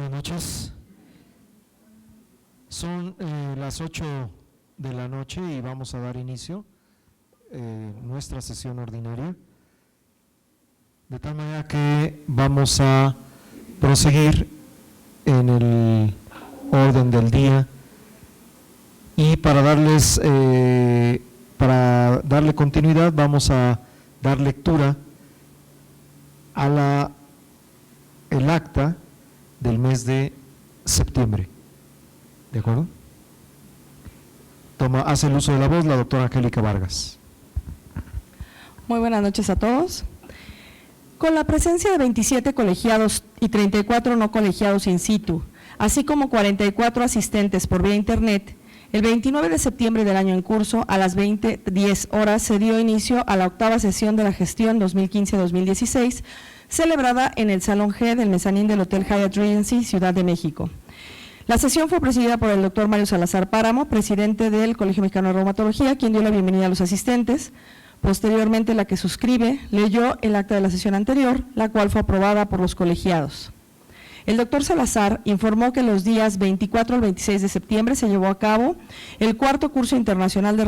Buenas noches. Son las 8 de la noche y vamos a dar inicio a nuestra sesión ordinaria. De tal manera que vamos a proseguir en el orden del día y para darle continuidad vamos a dar lectura a el acta del mes de septiembre. ¿De acuerdo? Hace el uso de la voz la doctora Angélica Vargas. Muy buenas noches a todos. Con la presencia de 27 colegiados y 34 no colegiados in situ, así como 44 asistentes por vía internet, el 29 de septiembre del año en curso, a las 20:10 horas, se dio inicio a la octava sesión de la gestión 2015-2016, celebrada en el Salón G del mezanín del Hotel Hyatt Regency, Ciudad de México. La sesión fue presidida por el doctor Mario Salazar Páramo, presidente del Colegio Mexicano de Reumatología, quien dio la bienvenida a los asistentes. Posteriormente, la que suscribe leyó el acta de la sesión anterior, la cual fue aprobada por los colegiados. El doctor Salazar informó que los días 24 al 26 de septiembre se llevó a cabo el sexto curso internacional de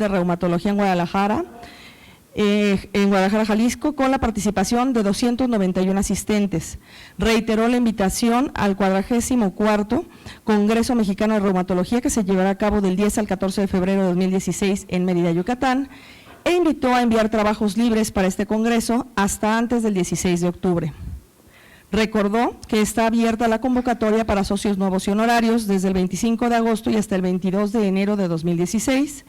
reumatología en Guadalajara, Jalisco, con la participación de 291 asistentes. Reiteró la invitación al 44º Congreso Mexicano de Reumatología, que se llevará a cabo del 10 al 14 de febrero de 2016 en Mérida, Yucatán, e invitó a enviar trabajos libres para este congreso hasta antes del 16 de octubre. Recordó que está abierta la convocatoria para socios nuevos y honorarios desde el 25 de agosto y hasta el 22 de enero de 2016,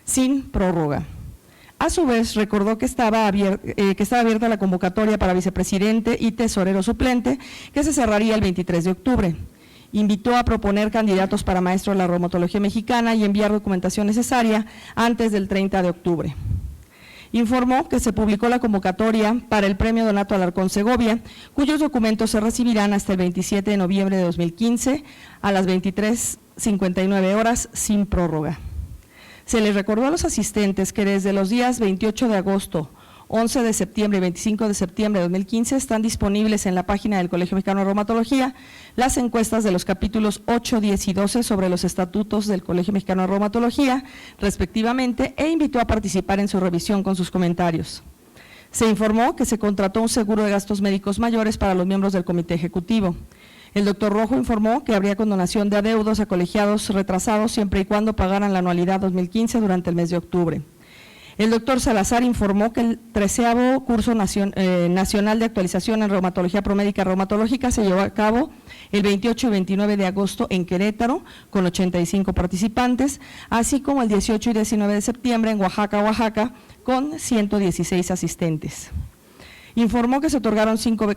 sin prórroga. A su vez, recordó que estaba abierta la convocatoria para vicepresidente y tesorero suplente, que se cerraría el 23 de octubre. Invitó a proponer candidatos para maestro de la reumatología mexicana y enviar documentación necesaria antes del 30 de octubre. Informó que se publicó la convocatoria para el premio Donato Alarcón Segovia, cuyos documentos se recibirán hasta el 27 de noviembre de 2015 a las 23:59 horas sin prórroga. Se les recordó a los asistentes que desde los días 28 de agosto, 11 de septiembre y 25 de septiembre de 2015 están disponibles en la página del Colegio Mexicano de Reumatología las encuestas de los capítulos 8, 10 y 12 sobre los estatutos del Colegio Mexicano de Reumatología, respectivamente, e invitó a participar en su revisión con sus comentarios. Se informó que se contrató un seguro de gastos médicos mayores para los miembros del comité ejecutivo. El doctor Rojo informó que habría condonación de adeudos a colegiados retrasados siempre y cuando pagaran la anualidad 2015 durante el mes de octubre. El doctor Salazar informó que el 13º curso nacional de actualización en reumatología promédica reumatológica se llevó a cabo el 28 y 29 de agosto en Querétaro, con 85 participantes, así como el 18 y 19 de septiembre en Oaxaca, con 116 asistentes. Informó que se otorgaron 5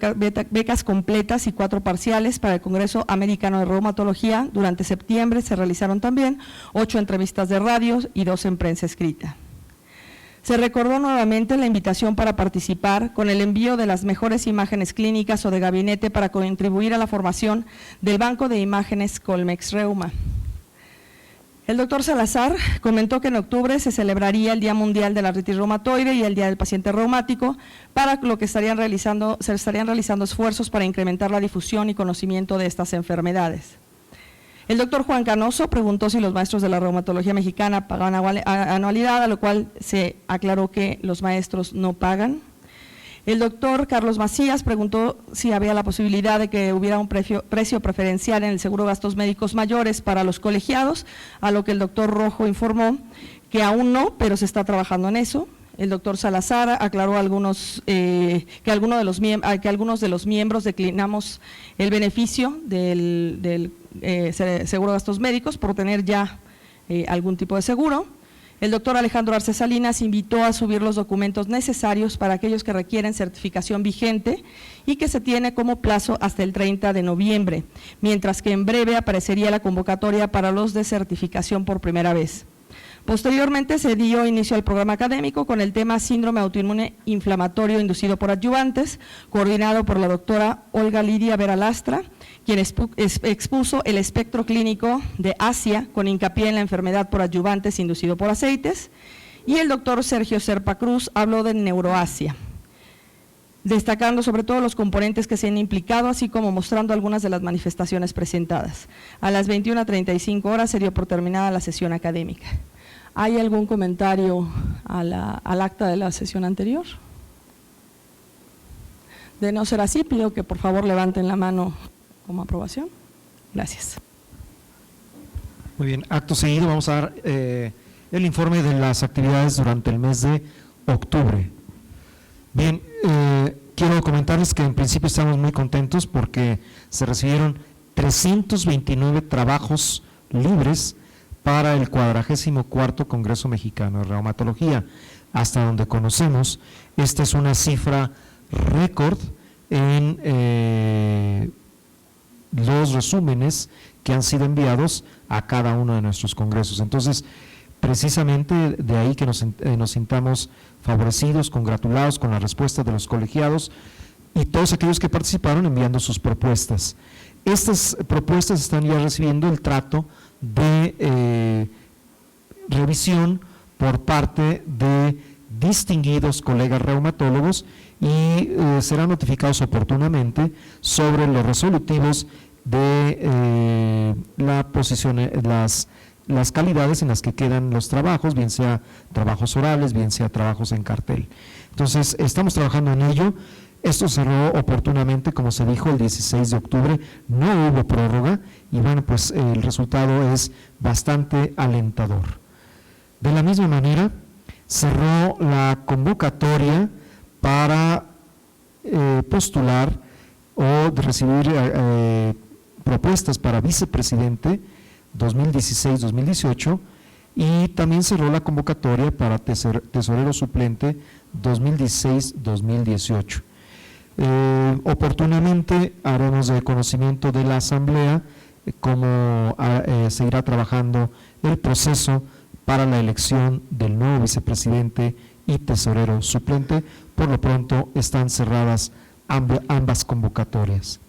becas completas y 4 parciales para el Congreso Americano de Reumatología. Durante septiembre se realizaron también 8 entrevistas de radio y 2 en prensa escrita. Se recordó nuevamente la invitación para participar con el envío de las mejores imágenes clínicas o de gabinete para contribuir a la formación del Banco de Imágenes Colmex Reuma. El doctor Salazar comentó que en octubre se celebraría el Día Mundial de la Artritis Reumatoide y el Día del Paciente Reumático, para lo que se estarían realizando esfuerzos para incrementar la difusión y conocimiento de estas enfermedades. El doctor Juan Canoso preguntó si los maestros de la reumatología mexicana pagan anualidad, a lo cual se aclaró que los maestros no pagan. El doctor Carlos Macías preguntó si había la posibilidad de que hubiera un precio preferencial en el seguro de gastos médicos mayores para los colegiados, a lo que el doctor Rojo informó que aún no, pero se está trabajando en eso. El doctor Salazar aclaró que algunos de los miembros declinamos el beneficio del seguro de gastos médicos por tener ya algún tipo de seguro. El doctor Alejandro Arce Salinas invitó a subir los documentos necesarios para aquellos que requieren certificación vigente y que se tiene como plazo hasta el 30 de noviembre, mientras que en breve aparecería la convocatoria para los de certificación por primera vez. Posteriormente se dio inicio al programa académico con el tema síndrome autoinmune inflamatorio inducido por adyuvantes, coordinado por la doctora Olga Lidia Vera Lastra, quien expuso el espectro clínico de Asia con hincapié en la enfermedad por adyuvantes inducido por aceites, y el doctor Sergio Serpa Cruz habló de neuroasia. destacando sobre todo los componentes que se han implicado, así como mostrando algunas de las manifestaciones presentadas. A las 21:35 horas se dio por terminada la sesión académica. ¿Hay algún comentario al acta de la sesión anterior? De no ser así, pido que por favor levanten la mano como aprobación. Gracias. Muy bien, acto seguido vamos a dar el informe de las actividades durante el mes de octubre. Bien, quiero comentarles que en principio estamos muy contentos porque se recibieron 329 trabajos libres para el 44º Congreso Mexicano de Reumatología. Hasta donde conocemos, esta es una cifra récord en los resúmenes que han sido enviados a cada uno de nuestros congresos. Entonces, precisamente de ahí que nos sintamos favorecidos, congratulados con la respuesta de los colegiados y todos aquellos que participaron enviando sus propuestas. Estas propuestas están ya recibiendo el trato de revisión por parte de distinguidos colegas reumatólogos y serán notificados oportunamente sobre los resolutivos de la posición, las calidades en las que quedan los trabajos, bien sea trabajos orales, bien sea trabajos en cartel. Entonces, estamos trabajando en ello. Esto cerró oportunamente, como se dijo, el 16 de octubre, no hubo prórroga y bueno, pues el resultado es bastante alentador. De la misma manera, cerró la convocatoria para postular o recibir propuestas para vicepresidente 2016-2018 y también cerró la convocatoria para tesorero suplente 2016-2018. Oportunamente haremos de conocimiento de la Asamblea cómo se irá trabajando el proceso para la elección del nuevo vicepresidente y tesorero suplente. Por lo pronto están cerradas ambas convocatorias.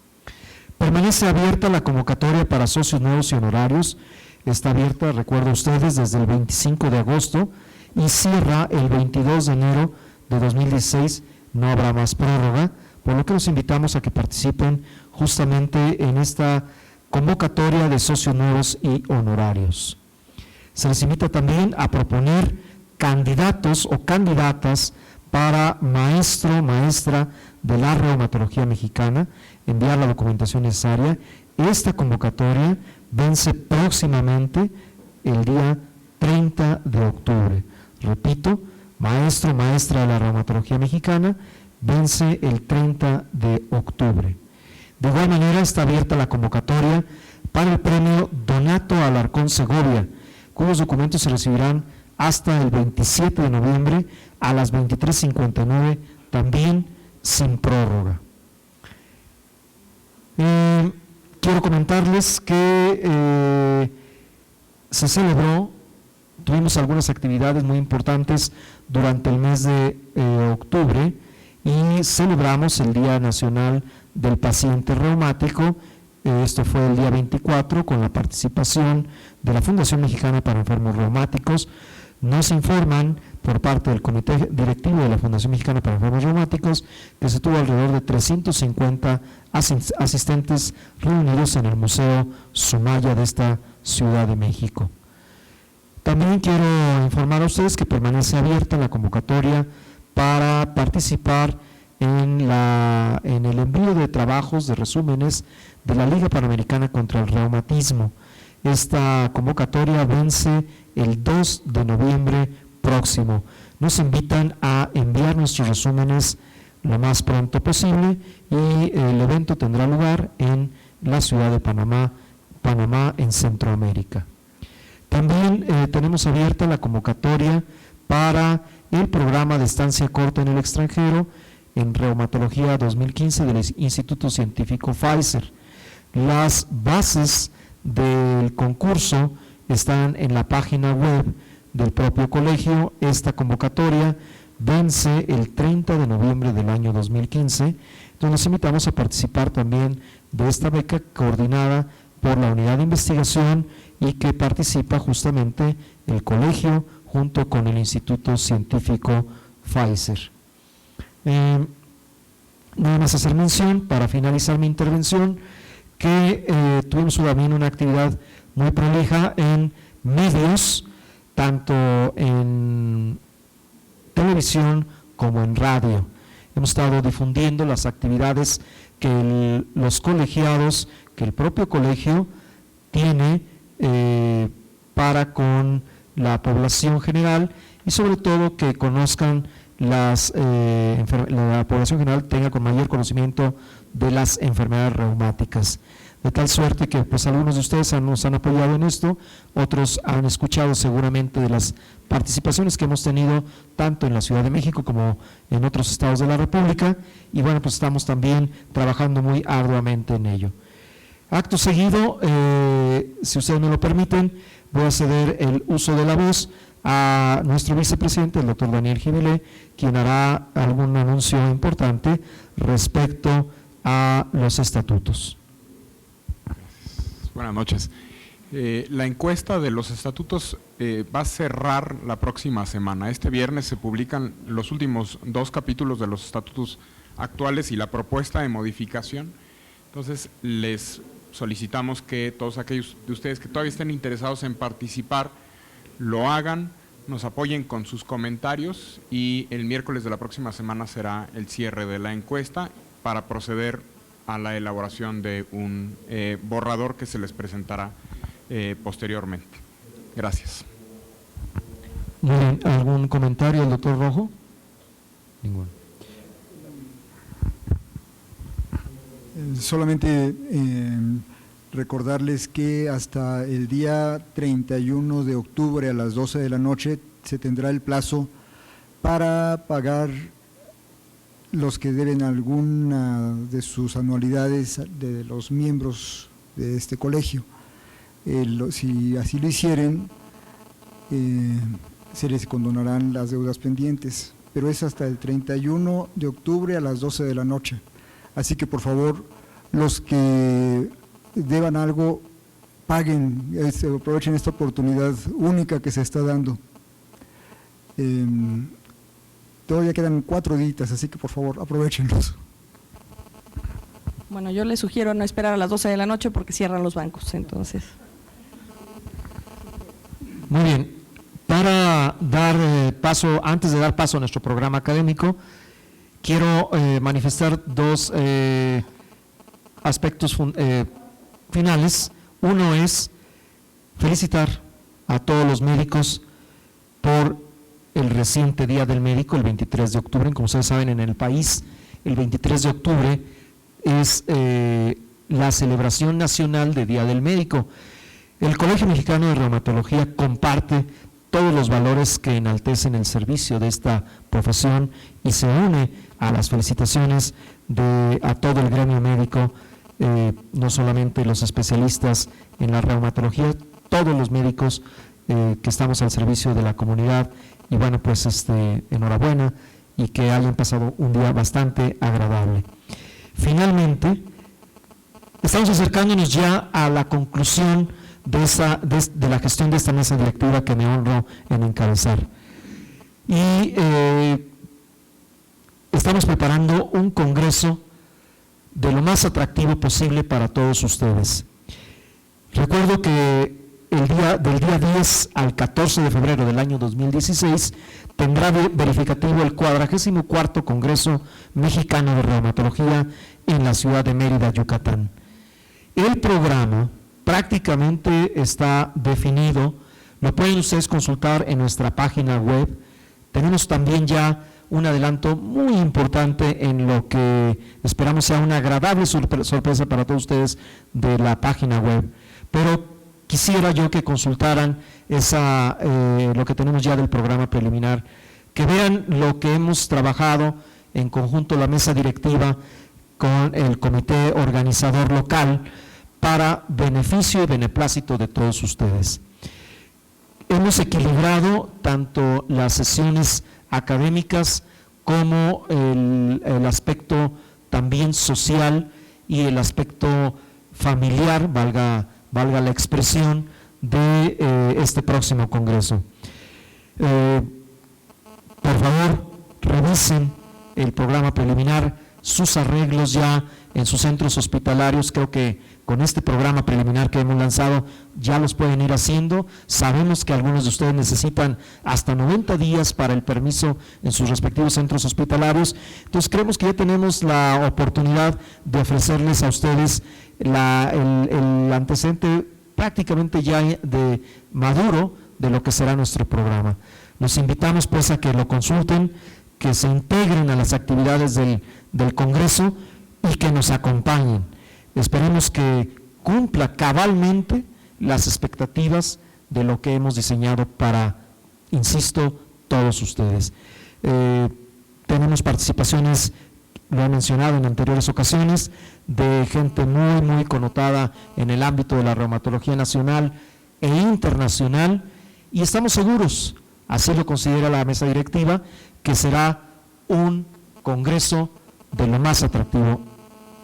Permanece abierta la convocatoria para socios nuevos y honorarios. Está abierta, recuerdo ustedes, desde el 25 de agosto y cierra el 22 de enero de 2016. No habrá más prórroga, por lo que los invitamos a que participen justamente en esta convocatoria de socios nuevos y honorarios. Se les invita también a proponer candidatos o candidatas para maestro, maestra de la reumatología mexicana, enviar la documentación necesaria. Esta convocatoria vence próximamente el día 30 de octubre. Repito, maestro, maestra de la reumatología mexicana, vence el 30 de octubre. De igual manera está abierta la convocatoria para el premio Donato Alarcón Segovia, cuyos documentos se recibirán hasta el 27 de noviembre a las 23:59, también sin prórroga. Quiero comentarles que se celebró, tuvimos algunas actividades muy importantes durante el mes de octubre y celebramos el Día Nacional del Paciente Reumático. Esto fue el día 24 con la participación de la Fundación Mexicana para Enfermos Reumáticos. Nos informan por parte del Comité Directivo de la Fundación Mexicana para Enfermos Reumáticos que se tuvo alrededor de 350 asistentes reunidos en el Museo Sumaya de esta Ciudad de México. También quiero informar a ustedes que permanece abierta la convocatoria para participar en el envío de trabajos, de resúmenes de la Liga Panamericana contra el Reumatismo. Esta convocatoria vence el 2 de noviembre próximo. Nos invitan a enviar nuestros resúmenes lo más pronto posible y el evento tendrá lugar en la ciudad de Panamá, en Centroamérica. También tenemos abierta la convocatoria para el programa de estancia corta en el extranjero en Reumatología 2015 del Instituto Científico Pfizer. Las bases del concurso están en la página web del propio colegio. Esta convocatoria vence el 30 de noviembre del año 2015, entonces los invitamos a participar también de esta beca coordinada por la Unidad de Investigación y que participa justamente el colegio junto con el Instituto Científico Pfizer. nada más hacer mención, para finalizar mi intervención, que tuvimos también una actividad muy prolija en medios, tanto en televisión como en radio. Hemos estado difundiendo las actividades que los colegiados, que el propio colegio tiene para con la población general, y sobre todo que conozcan la población general tenga con mayor conocimiento de las enfermedades reumáticas. De tal suerte que pues algunos de ustedes nos han apoyado en esto, otros han escuchado seguramente de las participaciones que hemos tenido tanto en la Ciudad de México como en otros estados de la República, y bueno, pues estamos también trabajando muy arduamente en ello. Acto seguido, si ustedes me lo permiten, voy a ceder el uso de la voz a nuestro vicepresidente, el doctor Daniel Gibelé, quien hará algún anuncio importante respecto a los estatutos. Buenas noches. La encuesta de los estatutos va a cerrar la próxima semana. Este viernes se publican los últimos 2 capítulos de los estatutos actuales y la propuesta de modificación. Entonces, les solicitamos que todos aquellos de ustedes que todavía estén interesados en participar, lo hagan, nos apoyen con sus comentarios, y el miércoles de la próxima semana será el cierre de la encuesta para proceder a la elaboración de un borrador que se les presentará posteriormente. Gracias. Muy bien. ¿Algún comentario del doctor Rojo? Ninguno. Solamente recordarles que hasta el día 31 de octubre a las 12 de la noche se tendrá el plazo para pagar los que deben alguna de sus anualidades de los miembros de este colegio. Si así lo hicieren, se les condonarán las deudas pendientes, pero es hasta el 31 de octubre a las 12 de la noche. Así que por favor, los que deban algo, paguen, aprovechen esta oportunidad única que se está dando. Todavía quedan 4 días, así que por favor aprovechenlos. Bueno, yo les sugiero no esperar a las 12 de la noche porque cierran los bancos, entonces. Muy bien. Para dar paso, antes de dar paso a nuestro programa académico, quiero manifestar 2 aspectos finales. Uno es felicitar a todos los médicos por el reciente Día del Médico, el 23 de octubre. Como ustedes saben, en el país, el 23 de octubre es la celebración nacional de Día del Médico. El Colegio Mexicano de Reumatología comparte todos los valores que enaltecen el servicio de esta profesión y se une a las felicitaciones a todo el gremio médico, no solamente los especialistas en la reumatología, todos los médicos que estamos al servicio de la comunidad. Y bueno, pues enhorabuena y que hayan pasado un día bastante agradable. Finalmente, estamos acercándonos ya a la conclusión de la gestión de esta mesa directiva que me honro en encabezar. Y estamos preparando un congreso de lo más atractivo posible para todos ustedes. Recuerdo que del día 10 al 14 de febrero del año 2016 tendrá verificativo el 44º Congreso Mexicano de Reumatología en la ciudad de Mérida, Yucatán. El programa prácticamente está definido, lo pueden ustedes consultar en nuestra página web. Tenemos también ya un adelanto muy importante en lo que esperamos sea una agradable sorpresa para todos ustedes de la página web, pero quisiera yo que consultaran lo que tenemos ya del programa preliminar, que vean lo que hemos trabajado en conjunto la mesa directiva con el comité organizador local para beneficio y beneplácito de todos ustedes. Hemos equilibrado tanto las sesiones académicas como el aspecto también social y el aspecto familiar, valga la expresión, de este próximo congreso. Por favor, revisen el programa preliminar, sus arreglos ya en sus centros hospitalarios. Creo que con este programa preliminar que hemos lanzado ya los pueden ir haciendo. Sabemos que algunos de ustedes necesitan hasta 90 días para el permiso en sus respectivos centros hospitalarios. Entonces creemos que ya tenemos la oportunidad de ofrecerles a ustedes el antecedente prácticamente ya de maduro de lo que será nuestro programa. Los invitamos pues a que lo consulten, que se integren a las actividades del Congreso y que nos acompañen. Esperemos que cumpla cabalmente las expectativas de lo que hemos diseñado para, insisto, todos ustedes. Tenemos participaciones, lo he mencionado en anteriores ocasiones, de gente muy, muy connotada en el ámbito de la reumatología nacional e internacional, y estamos seguros, así lo considera la mesa directiva, que será un congreso de lo más atractivo.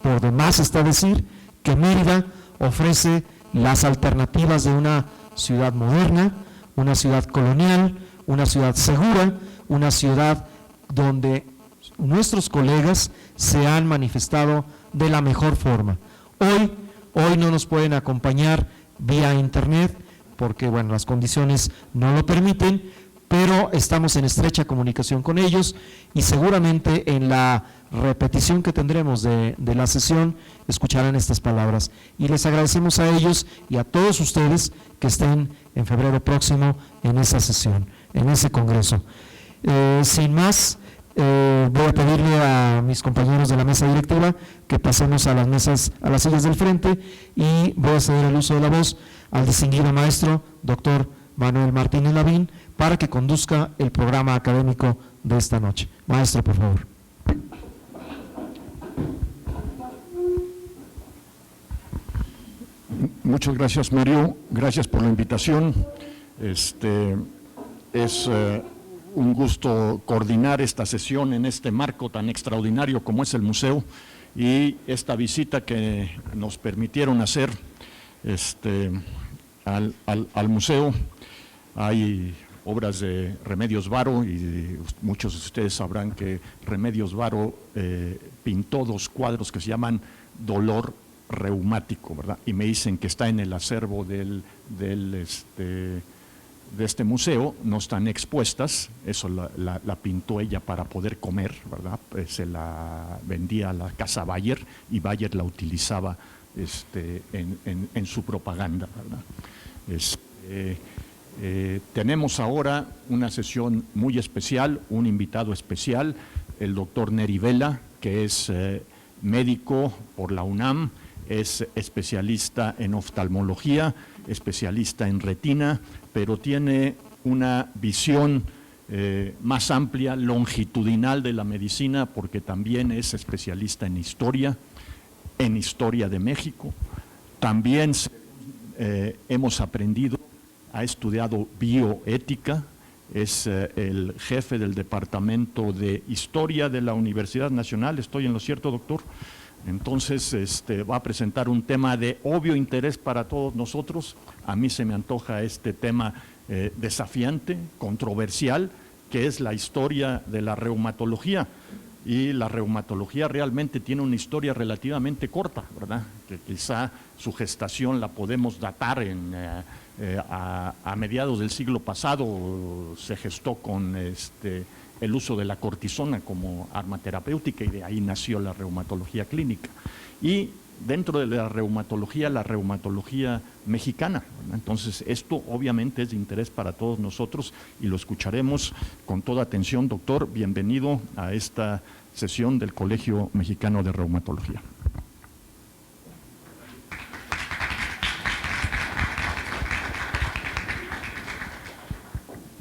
Por demás está decir que Mérida ofrece las alternativas de una ciudad moderna, una ciudad colonial, una ciudad segura, una ciudad donde nuestros colegas se han manifestado de la mejor forma. Hoy no nos pueden acompañar vía internet porque bueno, las condiciones no lo permiten, pero estamos en estrecha comunicación con ellos y seguramente en la repetición que tendremos de la sesión escucharán estas palabras. Y les agradecemos a ellos y a todos ustedes que estén en febrero próximo en esa sesión, en ese congreso. Sin más, voy a pedirle a mis compañeros de la mesa directiva que pasemos a las sillas del frente, y voy a ceder el uso de la voz al distinguido maestro, doctor Manuel Martínez Lavín, para que conduzca el programa académico de esta noche. Maestro, por favor. Muchas gracias, Mario. Gracias por la invitación. Es un gusto coordinar esta sesión en este marco tan extraordinario como es el museo, y esta visita que nos permitieron hacer al museo. Hay obras de Remedios Varo y muchos de ustedes sabrán que Remedios Varo pintó 2 cuadros que se llaman Dolor Reumático, ¿verdad? Y me dicen que está en el acervo de este museo, no están expuestas. Eso la pintó ella para poder comer, ¿verdad? Se la vendía a la casa Bayer y Bayer la utilizaba en su propaganda, ¿verdad? Tenemos ahora una sesión muy especial, un invitado especial, el doctor Neri Vela, que es médico por la UNAM, es especialista en oftalmología, especialista en retina, pero tiene una visión más amplia, longitudinal de la medicina, porque también es especialista en historia de México. También hemos aprendido, ha estudiado bioética, es el jefe del Departamento de Historia de la Universidad Nacional. ¿Estoy en lo cierto, doctor? Entonces va a presentar un tema de obvio interés para todos nosotros. A mí se me antoja este tema desafiante, controversial, que es la historia de la reumatología. Y la reumatología realmente tiene una historia relativamente corta, ¿verdad? Que quizá su gestación la podemos datar a mediados del siglo pasado. Se gestó con el uso de la cortisona como arma terapéutica, y de ahí nació la reumatología clínica. Y dentro de la reumatología mexicana, ¿verdad? Entonces esto obviamente es de interés para todos nosotros y lo escucharemos con toda atención. Doctor, bienvenido a esta sesión del Colegio Mexicano de Reumatología.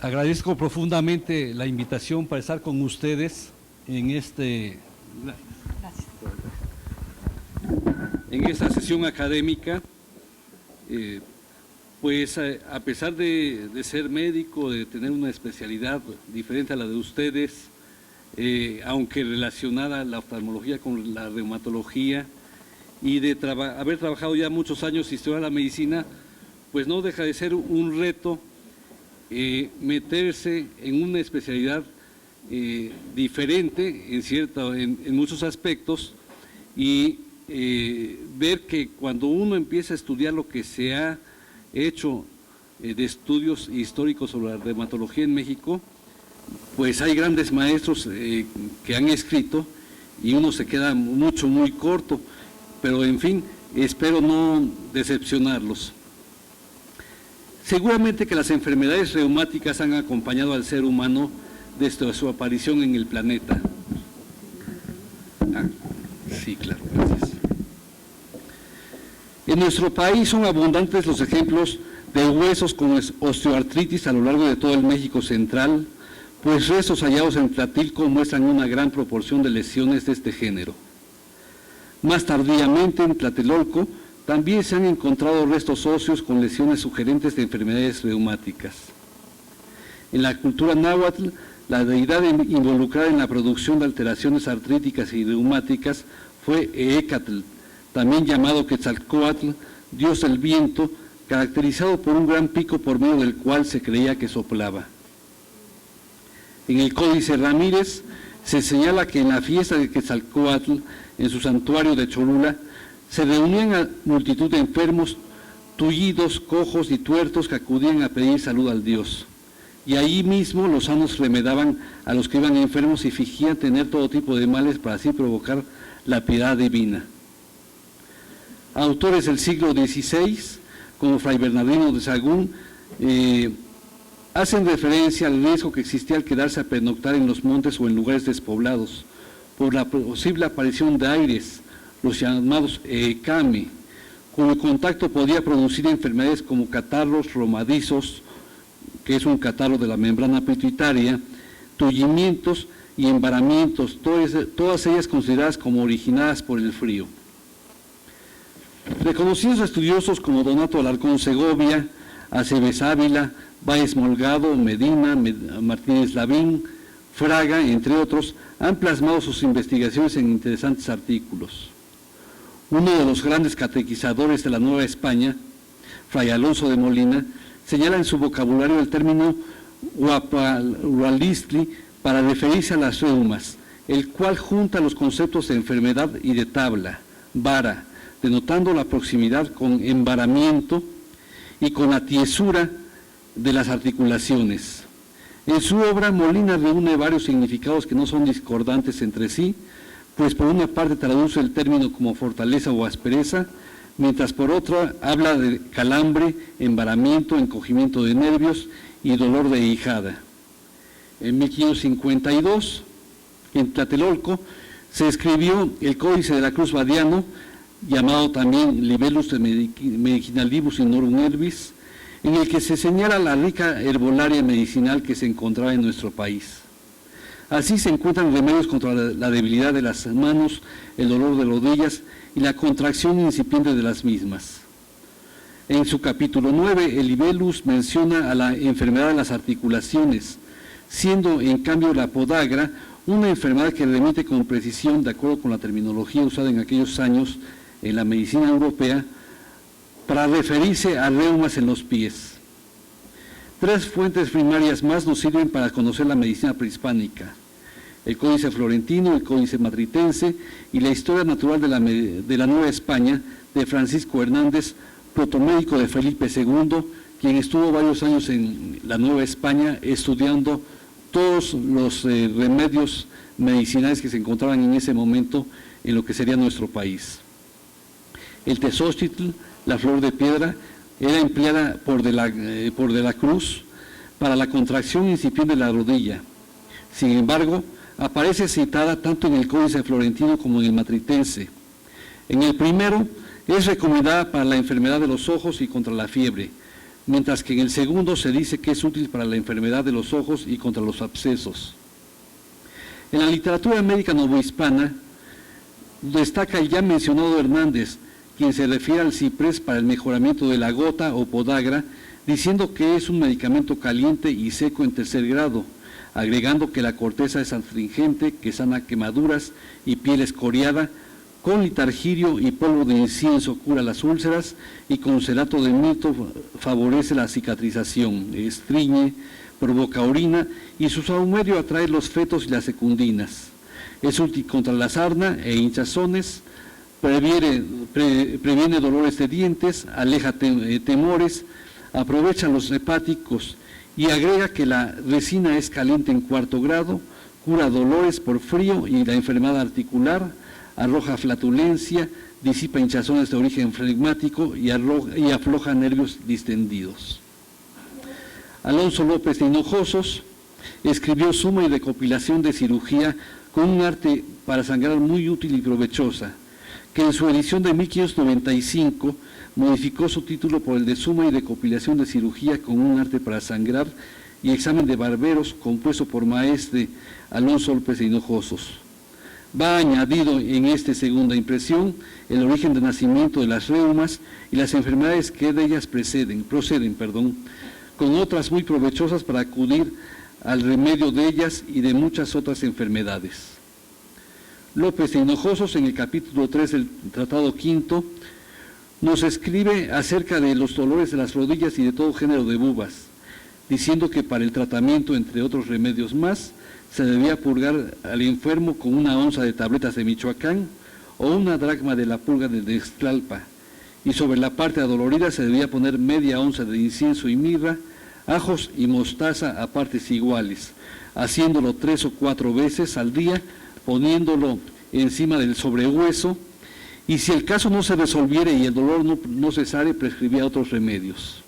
Agradezco profundamente la invitación para estar con ustedes en esta sesión académica. Pues a pesar de ser médico, de tener una especialidad diferente a la de ustedes, aunque relacionada la oftalmología con la reumatología, y de haber trabajado ya muchos años historia de la medicina, pues no deja de ser un reto meterse en una especialidad diferente en muchos aspectos, y ver que cuando uno empieza a estudiar lo que se ha hecho de estudios históricos sobre la reumatología en México, pues hay grandes maestros que han escrito y uno se queda muy corto, pero en fin, espero no decepcionarlos. Seguramente que las enfermedades reumáticas han acompañado al ser humano desde su aparición en el planeta. Sí, claro, gracias. En nuestro país son abundantes los ejemplos de huesos con osteoartritis a lo largo de todo el México central, pues restos hallados en Tlatilco muestran una gran proporción de lesiones de este género. Más tardíamente, en Tlatelolco, también se han encontrado restos óseos con lesiones sugerentes de enfermedades reumáticas. En la cultura náhuatl, la deidad involucrada en la producción de alteraciones artríticas y reumáticas fue Eecatl, también llamado Quetzalcóatl, dios del viento, caracterizado por un gran pico por medio del cual se creía que soplaba. En el Códice Ramírez se señala que en la fiesta de Quetzalcóatl, en su santuario de Cholula, se reunían a multitud de enfermos, tullidos, cojos y tuertos que acudían a pedir salud al dios. Y allí mismo los sanos remedaban a los que iban enfermos y fingían tener todo tipo de males para así provocar la piedad divina. Autores del siglo XVI, como Fray Bernardino de Sahagún, hacen referencia al riesgo que existía al quedarse a pernoctar en los montes o en lugares despoblados, por la posible aparición de aires, los llamados ECAME, cuyo contacto podía producir enfermedades como catarros romadizos, que es un catarro de la membrana pituitaria, tullimientos y embaramientos, todas ellas consideradas como originadas por el frío. Reconocidos estudiosos como Donato Alarcón Segovia, Aceves Ávila, Báez Molgado, Medina, Martínez Lavín, Fraga, entre otros, han plasmado sus investigaciones en interesantes artículos. Uno de los grandes catequizadores de la Nueva España, Fray Alonso de Molina, señala en su vocabulario el término huapalistli para referirse a las reumas, el cual junta los conceptos de enfermedad y de tabla, vara, denotando la proximidad con embaramiento y con la tiesura de las articulaciones. En su obra, Molina reúne varios significados que no son discordantes entre sí, pues por una parte traduce el término como fortaleza o aspereza, mientras por otra habla de calambre, embaramiento, encogimiento de nervios y dolor de hijada. En 1552, en Tlatelolco, se escribió el Códice de la Cruz Badiano, llamado también Libellus Medicinalibus Inorum Herbis, en el que se señala la rica herbolaria medicinal que se encontraba en nuestro país. Así se encuentran remedios contra la debilidad de las manos, el dolor de rodillas y la contracción incipiente de las mismas. En su capítulo 9, el Libellus menciona a la enfermedad de las articulaciones, siendo en cambio la podagra una enfermedad que remite con precisión, de acuerdo con la terminología usada en aquellos años en la medicina europea, para referirse a reumas en los pies. Tres fuentes primarias más nos sirven para conocer la medicina prehispánica: el Códice Florentino, el Códice Madritense y la Historia Natural de la Nueva España de Francisco Hernández, protomédico de Felipe II, quien estuvo varios años en la Nueva España estudiando todos los remedios medicinales que se encontraban en ese momento en lo que sería nuestro país. El tesóchtitl, la flor de piedra, era empleada por de la Cruz para la contracción incipiente de la rodilla. Sin embargo, aparece citada tanto en el Códice Florentino como en el Madritense. En el primero, es recomendada para la enfermedad de los ojos y contra la fiebre, mientras que en el segundo se dice que es útil para la enfermedad de los ojos y contra los abscesos. En la literatura médica novohispana destaca el ya mencionado Hernández, quien se refiere al ciprés para el mejoramiento de la gota o podagra, diciendo que es un medicamento caliente y seco en tercer grado, agregando que la corteza es astringente, que sana quemaduras y piel escoriada, con litargirio y polvo de incienso cura las úlceras y con cerato de mirto favorece la cicatrización, estriñe, provoca orina y su saumerio atrae los fetos y las secundinas. Es útil contra la sarna e hinchazones, previene dolores de dientes, aleja temores, aprovecha los hepáticos y agrega que la resina es caliente en 4º grado, cura dolores por frío y la enfermedad articular, arroja flatulencia, disipa hinchazones de origen flegmático y afloja nervios distendidos. Alonso López de Hinojosos escribió Suma y recopilación de cirugía con un arte para sangrar muy útil y provechosa, que en su edición de 1595 modificó su título por el de Suma y recopilación de cirugía con un arte para sangrar y examen de barberos, compuesto por maestre Alonso López de Hinojosos. Va añadido en esta segunda impresión el origen de nacimiento de las reumas y las enfermedades que de ellas proceden, con otras muy provechosas para acudir al remedio de ellas y de muchas otras enfermedades. López de Hinojosos, en el capítulo 3 del Tratado V, nos escribe acerca de los dolores de las rodillas y de todo género de bubas, diciendo que para el tratamiento, entre otros remedios más, se debía purgar al enfermo con 1 onza de tabletas de Michoacán o 1 dracma de la pulga de Dextlalpa, y sobre la parte adolorida se debía poner media onza de incienso y mirra, ajos y mostaza a partes iguales, haciéndolo 3 o 4 veces al día, poniéndolo encima del sobrehueso, y si el caso no se resolviere y el dolor no cesare, prescribía otros remedios.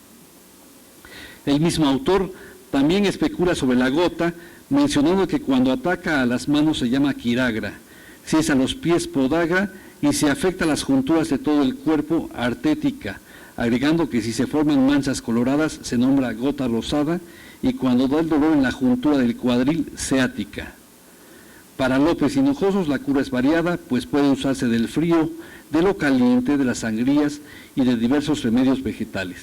El mismo autor también especula sobre la gota, mencionando que cuando ataca a las manos se llama quiragra, si es a los pies podagra y si afecta las junturas de todo el cuerpo, artética, agregando que si se forman manchas coloradas se nombra gota rosada y cuando da el dolor en la juntura del cuadril, ciática. Para López Hinojosos la cura es variada, pues puede usarse del frío, de lo caliente, de las sangrías y de diversos remedios vegetales.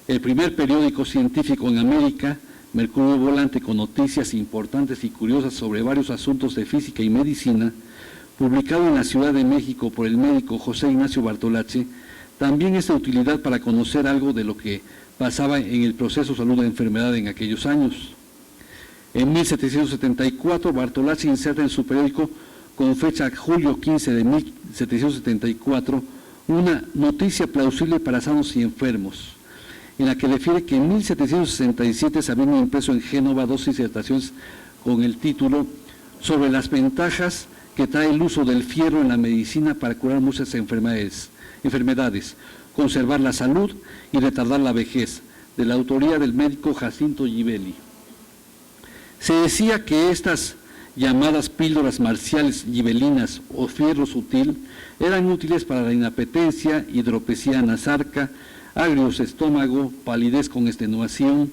El primer periódico científico en América, Mercurio Volante, con noticias importantes y curiosas sobre varios asuntos de física y medicina, publicado en la Ciudad de México por el médico José Ignacio Bartolache, también es de utilidad para conocer algo de lo que pasaba en el proceso salud de enfermedad en aquellos años. En 1774, Bartolache inserta en su periódico, con fecha julio 15 de 1774, una noticia plausible para sanos y enfermos, en la que refiere que en 1767 se habían impreso en Génova 2 disertaciones con el título sobre las ventajas que trae el uso del fierro en la medicina para curar muchas enfermedades, conservar la salud y retardar la vejez, de la autoría del médico Jacinto Givelli. Se decía que estas llamadas píldoras marciales gibelinas o fierro sutil eran útiles para la inapetencia, hidropesía nasarca, agrios de estómago, palidez con extenuación,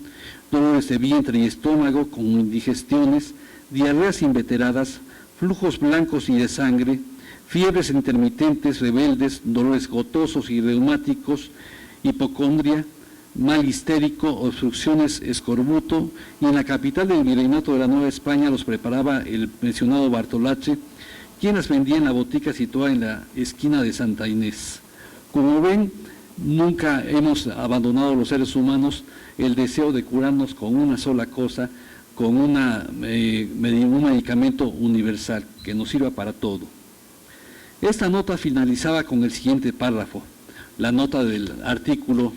dolores de vientre y estómago con indigestiones, diarreas inveteradas, flujos blancos y de sangre, fiebres intermitentes, rebeldes, dolores gotosos y reumáticos, hipocondria, mal histérico, obstrucciones, escorbuto, y en la capital del Virreinato de la Nueva España los preparaba el mencionado Bartolache, quien las vendía en la botica situada en la esquina de Santa Inés. Como ven, nunca hemos abandonado los seres humanos el deseo de curarnos con una sola cosa, con un medicamento universal que nos sirva para todo. Esta nota finalizaba con el siguiente párrafo, la nota del artículo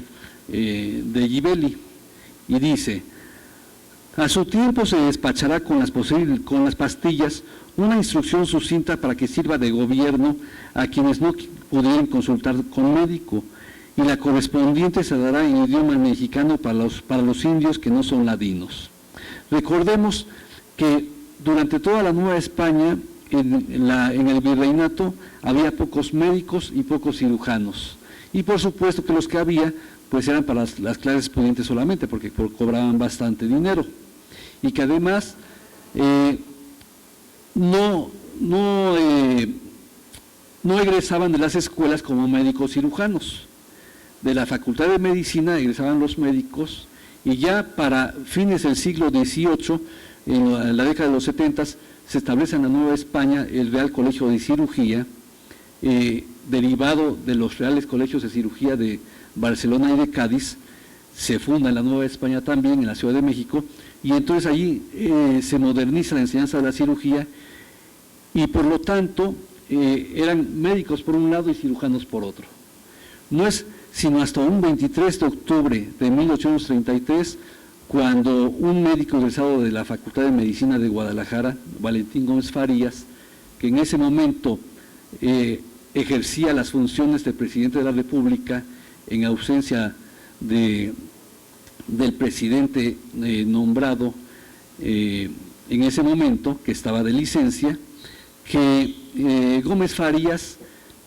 de Givelli, y dice: a su tiempo se despachará con las pastillas una instrucción sucinta para que sirva de gobierno a quienes no pudieran consultar con médico, y la correspondiente se dará en idioma mexicano para los indios que no son ladinos. Recordemos que durante toda la Nueva España, en el virreinato, había pocos médicos y pocos cirujanos, y por supuesto que los que había pues eran para las clases pudientes solamente, porque cobraban bastante dinero, y que además no egresaban de las escuelas como médicos cirujanos. De la Facultad de Medicina egresaban los médicos, y ya para fines del siglo XVIII, en la década de los 70, se establece en la Nueva España el Real Colegio de Cirugía, derivado de los Reales Colegios de Cirugía de Barcelona y de Cádiz. se funda en la Nueva España también, en la Ciudad de México, y entonces allí se moderniza la enseñanza de la cirugía y por lo tanto eran médicos por un lado y cirujanos por otro. No es sino hasta un 23 de octubre de 1833 cuando un médico egresado de la Facultad de Medicina de Guadalajara, Valentín Gómez Farías, que en ese momento ejercía las funciones de presidente de la República en ausencia del presidente nombrado en ese momento, que estaba de licencia, que Gómez Farías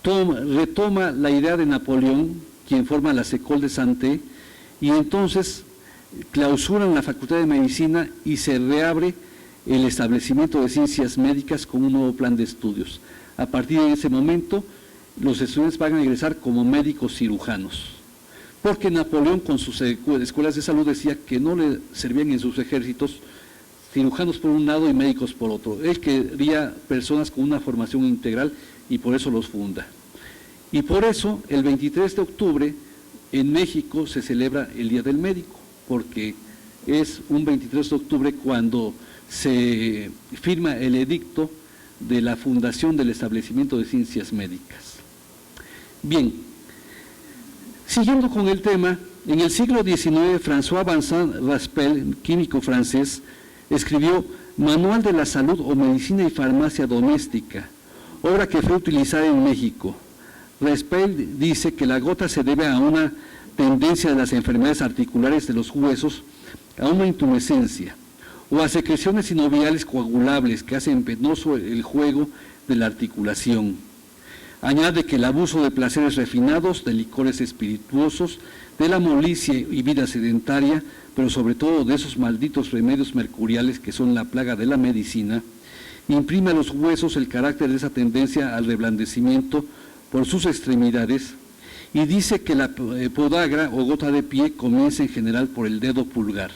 retoma la idea de Napoleón, quien forma la École de Santé, y entonces clausuran la Facultad de Medicina y se reabre el establecimiento de ciencias médicas con un nuevo plan de estudios. A partir de ese momento, los estudiantes van a egresar como médicos cirujanos, porque Napoleón con sus escuelas de salud decía que no le servían en sus ejércitos cirujanos por un lado y médicos por otro. Él quería personas con una formación integral y por eso los funda. Y por eso, el 23 de octubre, en México se celebra el Día del Médico, porque es un 23 de octubre cuando se firma el edicto de la fundación del establecimiento de ciencias médicas. Bien, siguiendo con el tema, en el siglo XIX, François Vincent Raspail, químico francés, escribió Manual de la Salud o Medicina y Farmacia Doméstica, obra que fue utilizada en México. Raspail dice que la gota se debe a una tendencia de las enfermedades articulares de los huesos a una intumescencia o a secreciones sinoviales coagulables que hacen penoso el juego de la articulación. Añade que el abuso de placeres refinados, de licores espirituosos, de la molicie y vida sedentaria, pero sobre todo de esos malditos remedios mercuriales que son la plaga de la medicina, imprime a los huesos el carácter de esa tendencia al reblandecimiento por sus extremidades, y dice que la podagra o gota de pie comienza en general por el dedo pulgar.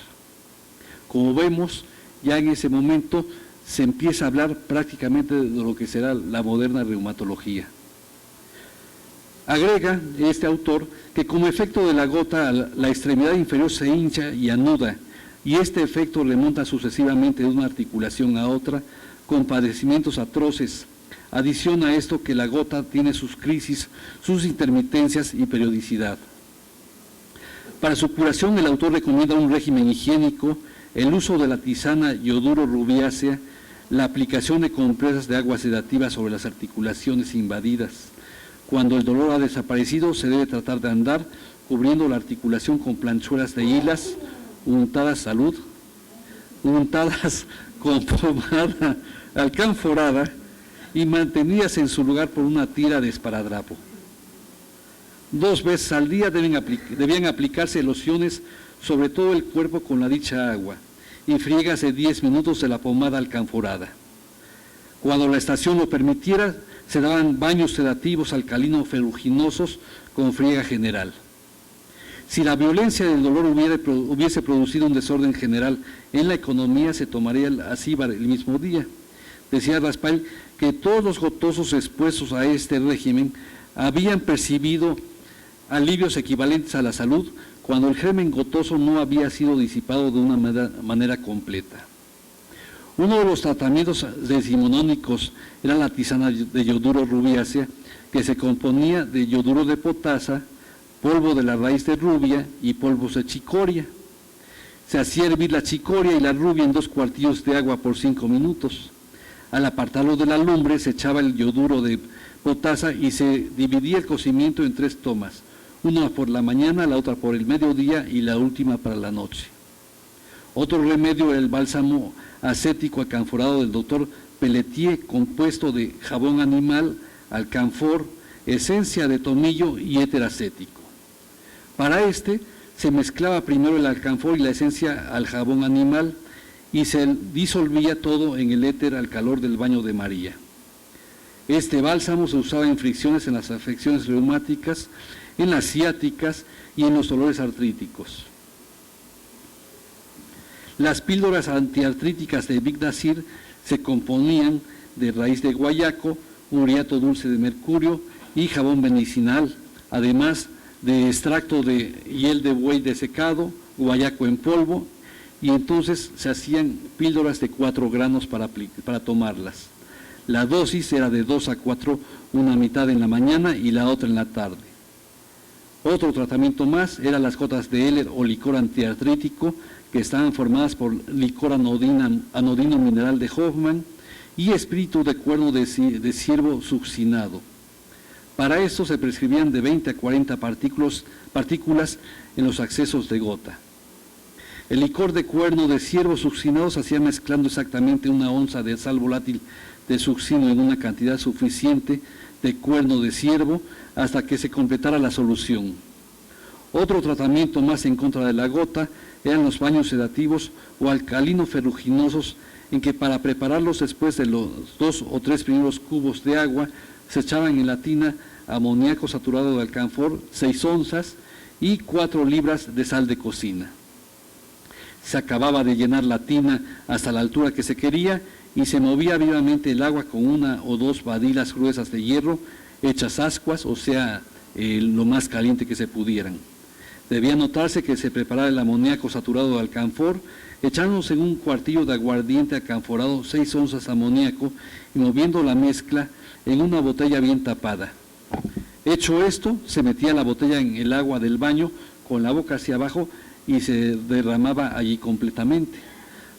Como vemos, ya en ese momento se empieza a hablar prácticamente de lo que será la moderna reumatología. Agrega este autor que como efecto de la gota la extremidad inferior se hincha y anuda, y este efecto remonta sucesivamente de una articulación a otra con padecimientos atroces. Adiciona a esto que la gota tiene sus crisis, sus intermitencias y periodicidad. Para su curación, el autor recomienda un régimen higiénico, el uso de la tisana yoduro rubiácea, la aplicación de compresas de agua sedativa sobre las articulaciones invadidas. Cuando el dolor ha desaparecido, se debe tratar de andar, cubriendo la articulación con planchuelas de hilas, untadas con pomada alcanforada y mantenidas en su lugar por una tira de esparadrapo. 2 veces al día debían aplicarse lociones sobre todo el cuerpo con la dicha agua y friégase 10 minutos de la pomada alcanforada. Cuando la estación lo permitiera, se daban baños sedativos alcalino ferruginosos con friega general. Si la violencia del dolor hubiese producido un desorden general en la economía, se tomaría el acíbar el mismo día. Decía Raspail que todos los gotosos expuestos a este régimen habían percibido alivios equivalentes a la salud cuando el germen gotoso no había sido disipado de una manera completa. Uno de los tratamientos decimonónicos era la tisana de yoduro rubiácea, que se componía de yoduro de potasa, polvo de la raíz de rubia y polvos de chicoria. Se hacía hervir la chicoria y la rubia en 2 cuartillos de agua por 5 minutos. Al apartarlo de la lumbre se echaba el yoduro de potasa y se dividía el cocimiento en 3 tomas, una por la mañana, la otra por el mediodía y la última para la noche. Otro remedio era el bálsamo acético alcanforado del doctor Pelletier, compuesto de jabón animal, alcanfor, esencia de tomillo y éter acético. Para este se mezclaba primero el alcanfor y la esencia al jabón animal y se disolvía todo en el éter al calor del baño de María. Este bálsamo se usaba en fricciones en las afecciones reumáticas, en las ciáticas y en los dolores artríticos. Las píldoras antiartríticas de Vigdasir se componían de raíz de guayaco, muriato dulce de mercurio y jabón medicinal. Además, de extracto de hiel de buey desecado, guayaco en polvo, y entonces se hacían píldoras de 4 granos para tomarlas. La dosis era de 2 a 4, una mitad en la mañana y la otra en la tarde. Otro tratamiento más eran las gotas de Heller o licor antiartrítico, que estaban formadas por licor anodino mineral de Hoffman y espíritu de cuerno de ciervo succinado. Para esto se prescribían de 20 a 40 partículas en los accesos de gota. El licor de cuerno de ciervo succinado se hacía mezclando exactamente 1 onza de sal volátil de succino en una cantidad suficiente de cuerno de ciervo hasta que se completara la solución. Otro tratamiento más en contra de la gota eran los baños sedativos o alcalino-ferruginosos, en que para prepararlos después de los 2 o 3 primeros cubos de agua se echaban en la tina amoníaco saturado de alcanfor, 6 onzas y 4 libras de sal de cocina. Se acababa de llenar la tina hasta la altura que se quería y se movía vivamente el agua con 1 o 2 badilas gruesas de hierro hechas ascuas, o sea, lo más caliente que se pudieran. Debía notarse que se preparaba el amoníaco saturado de alcanfor, echándose en un cuartillo de aguardiente alcanforado 6 onzas de amoníaco y moviendo la mezcla en una botella bien tapada. Hecho esto, se metía la botella en el agua del baño con la boca hacia abajo y se derramaba allí completamente.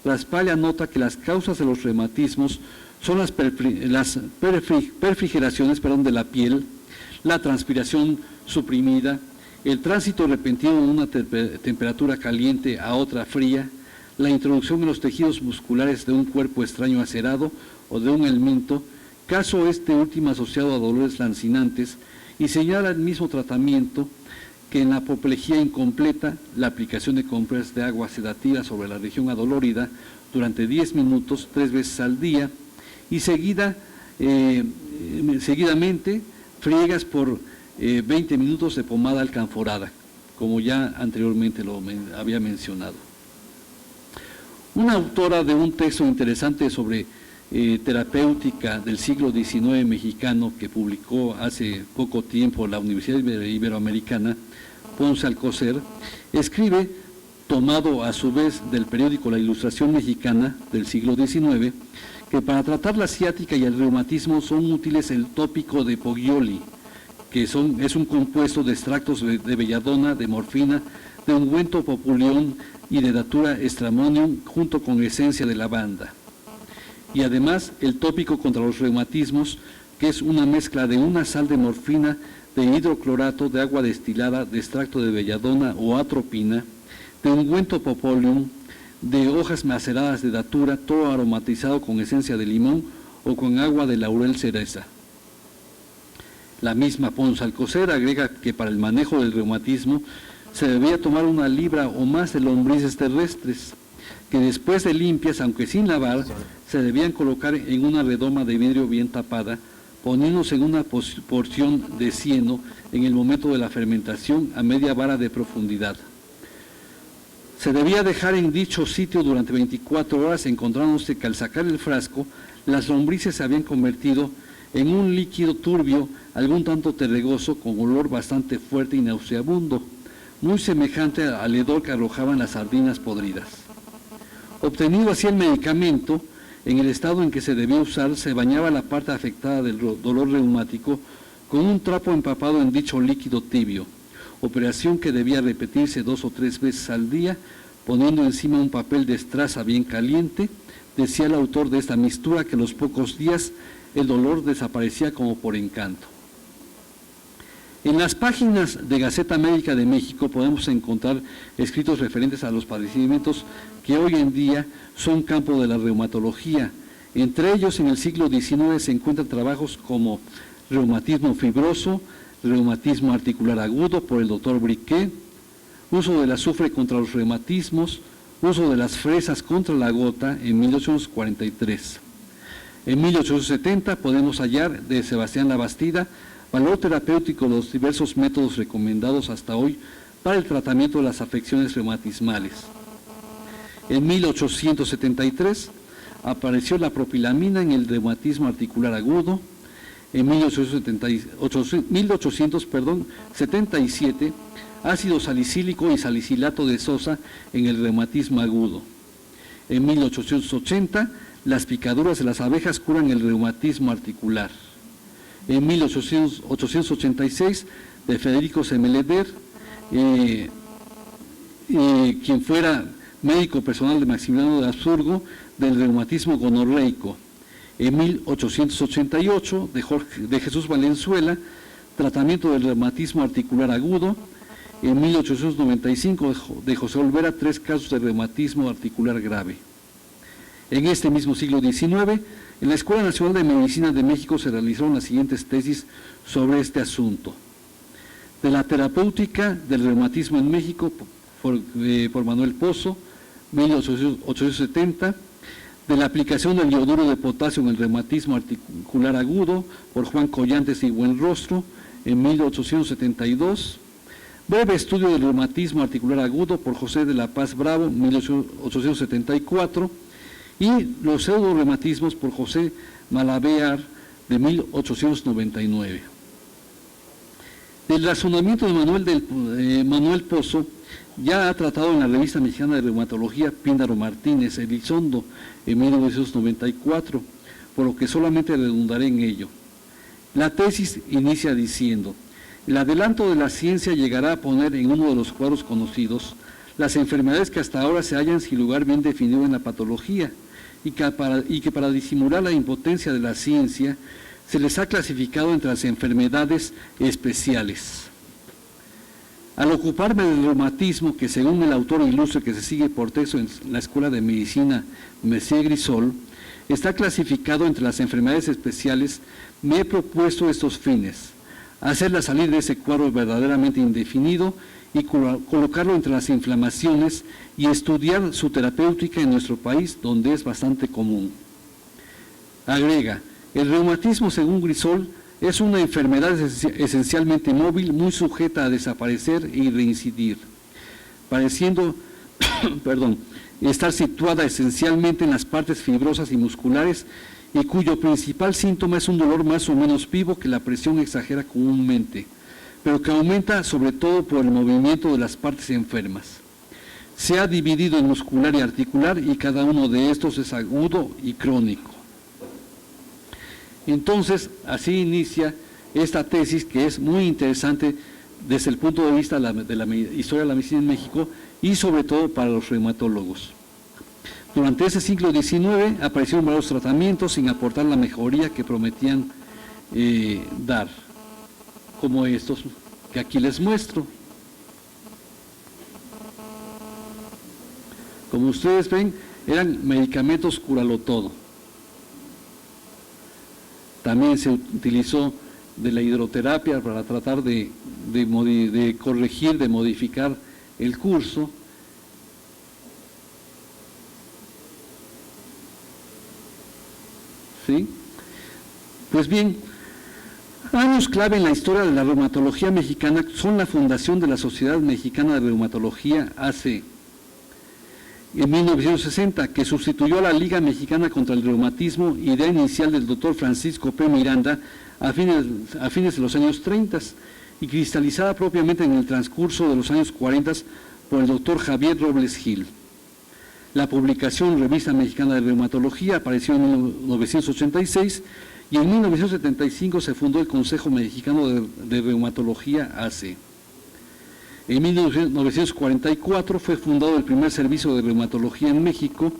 Raspalla nota que las causas de los reumatismos son las perfrigeraciones de la piel, la transpiración suprimida, el tránsito repentino de una temperatura caliente a otra fría, la introducción en los tejidos musculares de un cuerpo extraño acerado o de un helminto, caso este último asociado a dolores lancinantes, y señala el mismo tratamiento que en la apoplejía incompleta, la aplicación de compresas de agua sedativa sobre la región adolorida durante 10 minutos, 3 veces al día, y seguidamente friegas por 20 minutos de pomada alcanforada, como ya anteriormente lo había mencionado. Una autora de un texto interesante sobre terapéutica del siglo XIX mexicano que publicó hace poco tiempo la Universidad Iberoamericana, Ponce Alcocer, escribe, tomado a su vez del periódico La Ilustración Mexicana del siglo XIX, que para tratar la ciática y el reumatismo son útiles el tópico de Poggioli, que es un compuesto de extractos de belladona, de morfina, de ungüento populión y de datura stramonium junto con esencia de lavanda. Y además el tópico contra los reumatismos, que es una mezcla de una sal de morfina, de hidroclorato, de agua destilada, de extracto de belladona o atropina, de ungüento populium, de hojas maceradas de datura, todo aromatizado con esencia de limón o con agua de laurel cereza. La misma Ponce Alcocer agrega que para el manejo del reumatismo se debía tomar 1 libra o más de lombrices terrestres, que después de limpias, aunque sin lavar, se debían colocar en una redoma de vidrio bien tapada, poniéndose en una porción de cieno en el momento de la fermentación a media vara de profundidad. Se debía dejar en dicho sitio durante 24 horas, encontrándose que al sacar el frasco, las lombrices se habían convertido en un líquido turbio, algún tanto terregoso, con olor bastante fuerte y nauseabundo, muy semejante al hedor que arrojaban las sardinas podridas. Obtenido así el medicamento, en el estado en que se debía usar, se bañaba la parte afectada del dolor reumático con un trapo empapado en dicho líquido tibio, operación que debía repetirse 2 o 3 veces al día, poniendo encima un papel de estraza bien caliente. Decía el autor de esta mixtura que a los pocos días el dolor desaparecía como por encanto. En las páginas de Gaceta Médica de México podemos encontrar escritos referentes a los padecimientos que hoy en día son campo de la reumatología. Entre ellos, en el siglo XIX se encuentran trabajos como reumatismo fibroso, reumatismo articular agudo por el doctor Briquet, uso del azufre contra los reumatismos, uso de las fresas contra la gota en 1843. En 1870 podemos hallar de Sebastián Labastida valor terapéutico de los diversos métodos recomendados hasta hoy para el tratamiento de las afecciones reumatismales. En 1873 apareció la propilamina en el reumatismo articular agudo. en 1877, ácido salicílico y salicilato de sosa en el reumatismo agudo. En 1880, las picaduras de las abejas curan el reumatismo articular. En 1886, de Federico Semeleder, quien fuera médico personal de Maximiliano de Habsburgo, del reumatismo gonorreico. En 1888, de Jesús Valenzuela, tratamiento del reumatismo articular agudo. En 1895, de José Olvera, 3 casos de reumatismo articular grave. En este mismo siglo XIX, en la Escuela Nacional de Medicina de México se realizaron las siguientes tesis sobre este asunto. De la terapéutica del reumatismo en México, por Manuel Pozo, 1870, de la aplicación del ioduro de potasio en el reumatismo articular agudo, por Juan Collantes y Buenrostro, en 1872, breve estudio del reumatismo articular agudo, por José de la Paz Bravo, 1874, y los pseudoreumatismos, por José Malabear, de 1899. Del razonamiento de Manuel Pozo, ya ha tratado en la Revista Mexicana de Reumatología Píndaro Martínez Elizondo en 1994, por lo que solamente redundaré en ello. La tesis inicia diciendo: el adelanto de la ciencia llegará a poner en uno de los cuadros conocidos las enfermedades que hasta ahora se hallan sin lugar bien definido en la patología y que para disimular la impotencia de la ciencia se les ha clasificado entre las enfermedades especiales. Al ocuparme del reumatismo, que según el autor ilustre que se sigue por texto en la Escuela de Medicina Messier Grisol, está clasificado entre las enfermedades especiales, me he propuesto estos fines: hacerla salir de ese cuadro verdaderamente indefinido y colocarlo entre las inflamaciones y estudiar su terapéutica en nuestro país, donde es bastante común. Agrega: el reumatismo, según Grisol, es una enfermedad esencialmente móvil, muy sujeta a desaparecer y reincidir, pareciendo estar situada esencialmente en las partes fibrosas y musculares, y cuyo principal síntoma es un dolor más o menos vivo que la presión exagera comúnmente, pero que aumenta sobre todo por el movimiento de las partes enfermas. Se ha dividido en muscular y articular, y cada uno de estos es agudo y crónico. Entonces, así inicia esta tesis, que es muy interesante desde el punto de vista de la historia de la medicina en México y sobre todo para los reumatólogos. Durante ese siglo XIX aparecieron varios tratamientos sin aportar la mejoría que prometían dar, como estos que aquí les muestro. Como ustedes ven, eran medicamentos cúralo todo. También se utilizó de la hidroterapia para tratar de corregir, de modificar el curso. ¿Sí? Pues bien, años clave en la historia de la reumatología mexicana son la fundación de la Sociedad Mexicana de Reumatología, AC, en 1960, que sustituyó a la Liga Mexicana contra el Reumatismo, idea inicial del doctor Francisco P. Miranda a fines de los años 30 y cristalizada propiamente en el transcurso de los años 40 por el doctor Javier Robles Gil. La publicación Revista Mexicana de Reumatología apareció en 1986 y en 1975 se fundó el Consejo Mexicano de Reumatología, AC. En 1944 fue fundado el primer servicio de reumatología en México,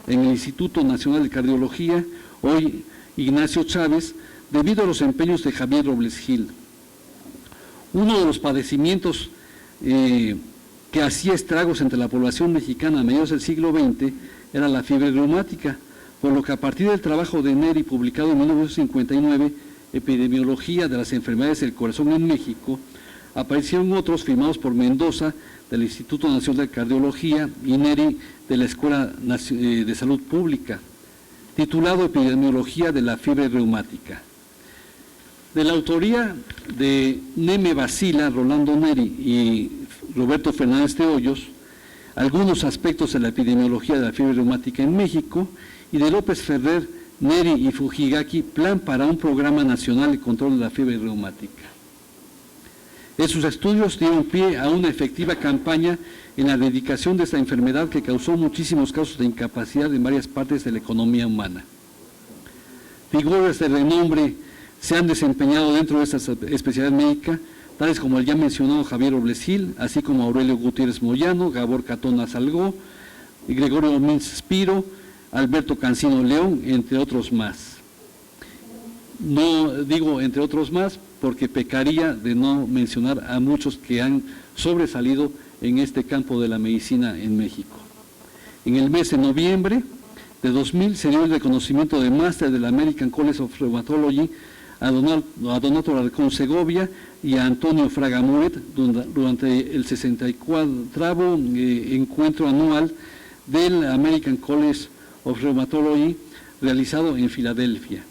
en el Instituto Nacional de Cardiología, hoy Ignacio Chávez, debido a los empeños de Javier Robles Gil. Uno de los padecimientos que hacía estragos entre la población mexicana a mediados del siglo XX era la fiebre reumática, por lo que a partir del trabajo de Neri, publicado en 1959, Epidemiología de las enfermedades del corazón en México, aparecieron otros firmados por Mendoza, del Instituto Nacional de Cardiología, y Neri, de la Escuela de Salud Pública, titulado Epidemiología de la fiebre reumática. De la autoría de Neme Basila, Rolando Neri y Roberto Fernández de Hoyos, algunos aspectos de la epidemiología de la fiebre reumática en México, y de López Ferrer, Neri y Fujigaki, Plan para un Programa Nacional de Control de la Fiebre Reumática. Esos estudios dieron pie a una efectiva campaña en la erradicación de esta enfermedad que causó muchísimos casos de incapacidad en varias partes de la economía humana. Figuras de renombre se han desempeñado dentro de esta especialidad médica, tales como el ya mencionado Javier Oblestil, así como Aurelio Gutiérrez Moyano, Gabor Catona Salgó, Gregorio Mintz Spiro, Alberto Cancino León, entre otros más. No digo entre otros más porque pecaría de no mencionar a muchos que han sobresalido en este campo de la medicina en México. En el mes de noviembre de 2000 se dio el reconocimiento de máster de la American College of Rheumatology a Donato Alarcón Segovia y a Antonio Fraga Muret durante el 64º encuentro anual del American College of Rheumatology realizado en Filadelfia.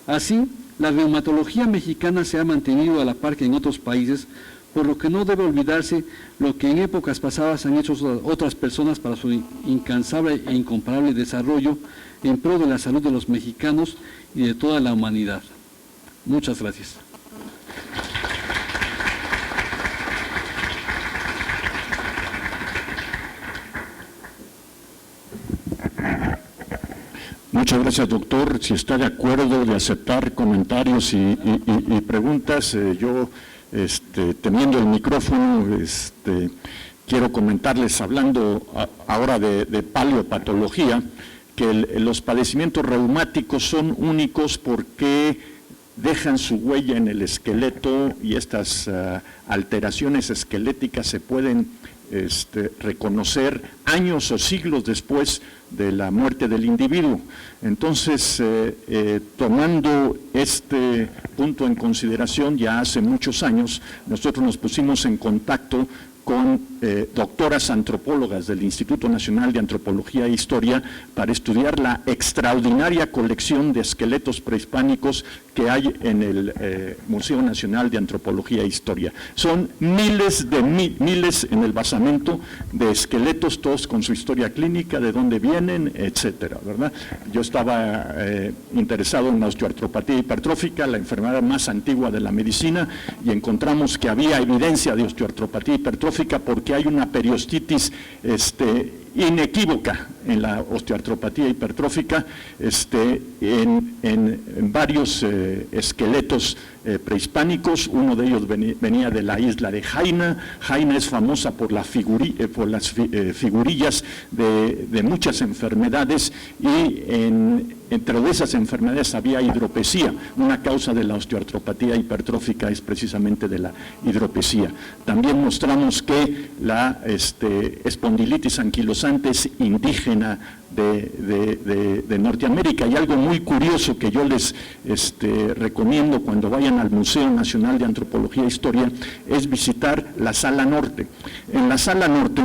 Así, la reumatología mexicana se ha mantenido a la par que en otros países, por lo que no debe olvidarse lo que en épocas pasadas han hecho otras personas para su incansable e incomparable desarrollo en pro de la salud de los mexicanos y de toda la humanidad. Muchas gracias. Muchas gracias, doctor. Si está de acuerdo de aceptar comentarios y preguntas, yo, teniendo el micrófono, quiero comentarles, hablando ahora de paleopatología, que los padecimientos reumáticos son únicos porque dejan su huella en el esqueleto y estas alteraciones esqueléticas se pueden reconocer años o siglos después de la muerte del individuo. Entonces, tomando este punto en consideración, ya hace muchos años, nosotros nos pusimos en contacto con doctoras antropólogas del Instituto Nacional de Antropología e Historia para estudiar la extraordinaria colección de esqueletos prehispánicos que hay en el Museo Nacional de Antropología e Historia. Son miles en el basamento de esqueletos, todos con su historia clínica, de dónde vienen, etcétera, ¿verdad? Yo estaba interesado en la osteoartropatía hipertrófica, la enfermedad más antigua de la medicina, y encontramos que había evidencia de osteoartropatía hipertrófica porque hay una periostitis inequívoca en la osteoartropatía hipertrófica en varios esqueletos prehispánicos. Uno de ellos venía de la isla de Jaina. Jaina es famosa por las figurillas de muchas enfermedades, y entre esas enfermedades había hidropesía. Una causa de la osteoartropatía hipertrófica es precisamente de la hidropesía. También mostramos que la espondilitis anquilosante es indígena de Norteamérica. Y algo muy curioso que yo les recomiendo cuando vayan al Museo Nacional de Antropología e Historia es visitar la Sala Norte. En la Sala Norte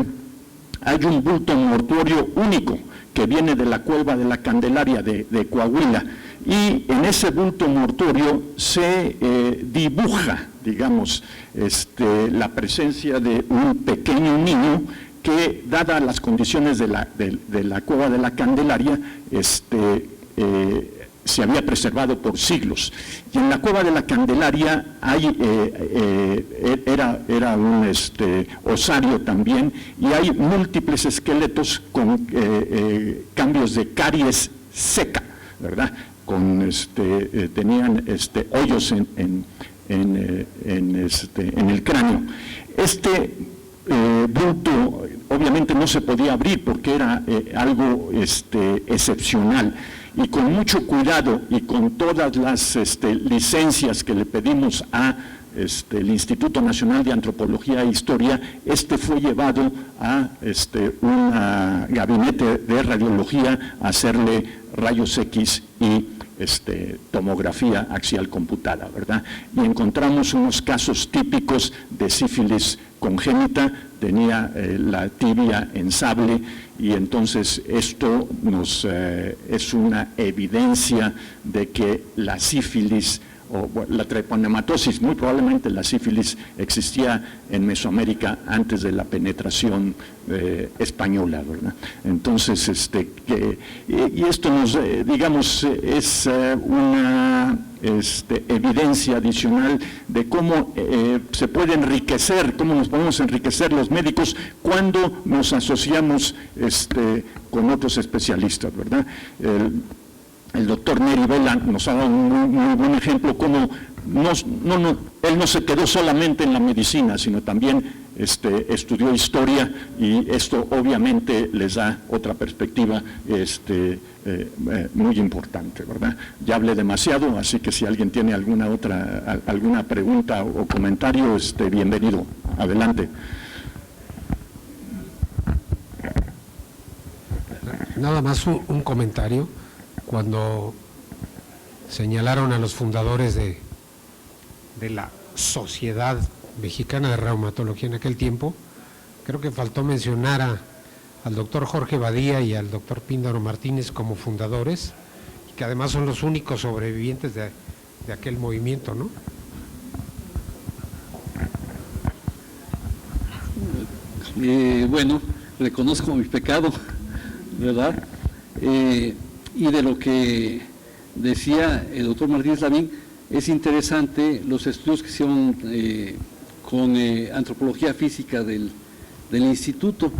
hay un bulto mortuorio único que viene de la Cueva de la Candelaria de Coahuila, y en ese bulto mortuorio se dibuja, digamos, la presencia de un pequeño niño que, dadas las condiciones de la Cueva de la Candelaria, se había preservado por siglos. Y en la Cueva de la Candelaria era un osario también, y hay múltiples esqueletos con cambios de caries seca, ¿verdad? Tenían hoyos en el cráneo. Bulto obviamente no se podía abrir porque era algo excepcional, y con mucho cuidado y con todas las licencias que le pedimos a el Instituto Nacional de Antropología e Historia, fue llevado a un gabinete de radiología a hacerle rayos X y tomografía axial computada, ¿verdad? Y encontramos unos casos típicos de sífilis congénita. Tenía la tibia en sable, y entonces esto es una evidencia de que la sífilis la treponematosis. Muy probablemente la sífilis existía en Mesoamérica antes de la penetración española, ¿verdad? Entonces, y esto nos, digamos, es una evidencia adicional de cómo se puede enriquecer, cómo nos podemos enriquecer los médicos cuando nos asociamos con otros especialistas, ¿verdad? El doctor Neri Vela nos ha dado un muy buen ejemplo, cómo él no se quedó solamente en la medicina, sino también estudió historia, y esto obviamente les da otra perspectiva muy importante, ¿verdad? Ya hablé demasiado, así que si alguien tiene alguna pregunta o comentario, bienvenido. Adelante. Nada más un comentario. Cuando señalaron a los fundadores de la Sociedad Mexicana de Reumatología en aquel tiempo, creo que faltó mencionar al doctor Jorge Badía y al doctor Píndaro Martínez como fundadores, y que además son los únicos sobrevivientes de aquel movimiento, ¿no? Bueno, reconozco mi pecado, ¿verdad? Y de lo que decía el doctor Martínez Lavín, es interesante los estudios que hicieron con antropología física del instituto.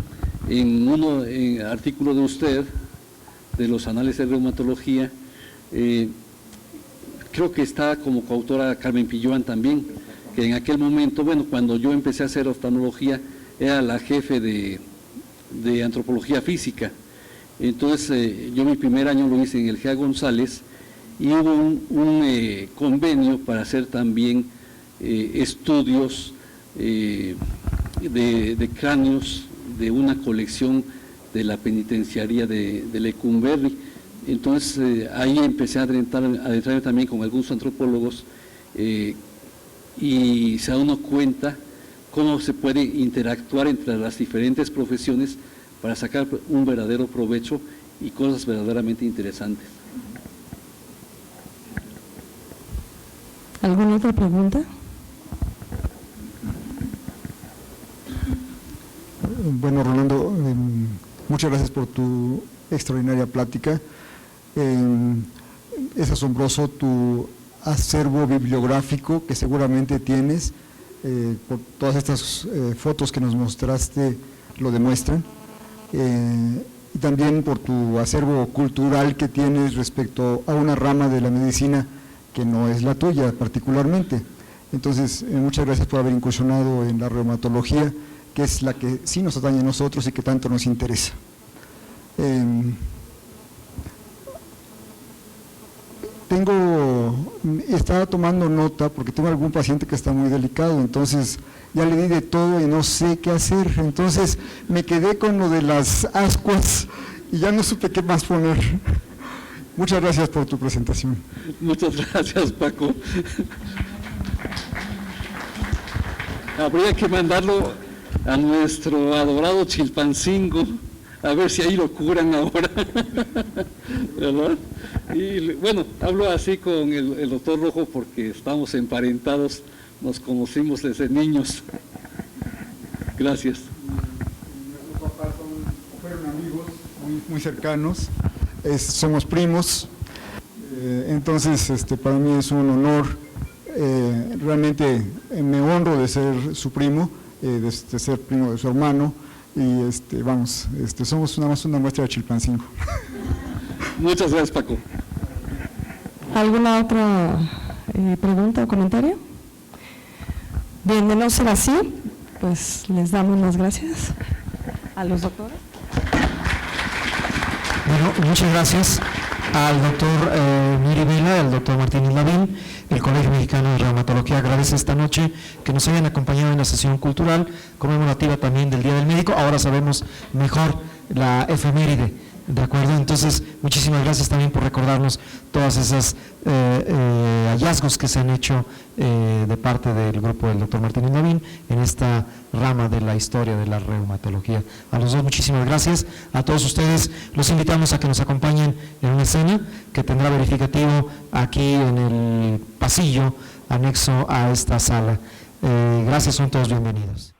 En artículo de usted, de los anales de reumatología, creo que está como coautora Carmen Pilloan también, que en aquel momento, bueno, cuando yo empecé a hacer oftalmología, era la jefe de antropología física. Entonces, yo mi primer año lo hice en el GEA González, y hubo un convenio para hacer también estudios de cráneos de una colección de la penitenciaría de Lecumberri. Entonces, ahí empecé a adentrarme también con algunos antropólogos, y se da uno cuenta cómo se puede interactuar entre las diferentes profesiones para sacar un verdadero provecho y cosas verdaderamente interesantes. ¿Alguna otra pregunta? Bueno, Rolando, muchas gracias por tu extraordinaria plática. Es asombroso tu acervo bibliográfico que seguramente tienes, por todas estas fotos que nos mostraste lo demuestran. Y también por tu acervo cultural que tienes respecto a una rama de la medicina que no es la tuya particularmente. Entonces, muchas gracias por haber incursionado en la reumatología, que es la que sí nos atañe a nosotros y que tanto nos interesa. Estaba tomando nota porque tengo algún paciente que está muy delicado, entonces ya le di de todo y no sé qué hacer. Entonces me quedé con lo de las ascuas y ya no supe qué más poner. Muchas gracias por tu presentación. Muchas gracias, Paco. Habría que mandarlo a nuestro adorado Chilpancingo, a ver si ahí lo curan ahora, ¿verdad? Y bueno, hablo así con el doctor Rojo porque estamos emparentados, nos conocimos desde niños. Gracias. Nuestros papás fueron amigos muy cercanos, somos primos, entonces para mí es un honor, realmente me honro de ser su primo, de ser primo de su hermano, y somos nada más una muestra de Chilpancingo. Muchas gracias, Paco. ¿Alguna otra pregunta o comentario? Bien, de no ser así, pues les damos las gracias a los doctores. Bueno, muchas gracias al doctor Neri Vela, al doctor Martínez Lavín. El Colegio Mexicano de Reumatología agradece esta noche que nos hayan acompañado en la sesión cultural conmemorativa también del Día del Médico. Ahora sabemos mejor la efeméride De acuerdo, entonces muchísimas gracias también por recordarnos todas esas hallazgos que se han hecho de parte del grupo del doctor Martínez Novín en esta rama de la historia de la reumatología. A los dos muchísimas gracias, a todos ustedes los invitamos a que nos acompañen en una escena que tendrá verificativo aquí en el pasillo anexo a esta sala. Gracias, son todos bienvenidos.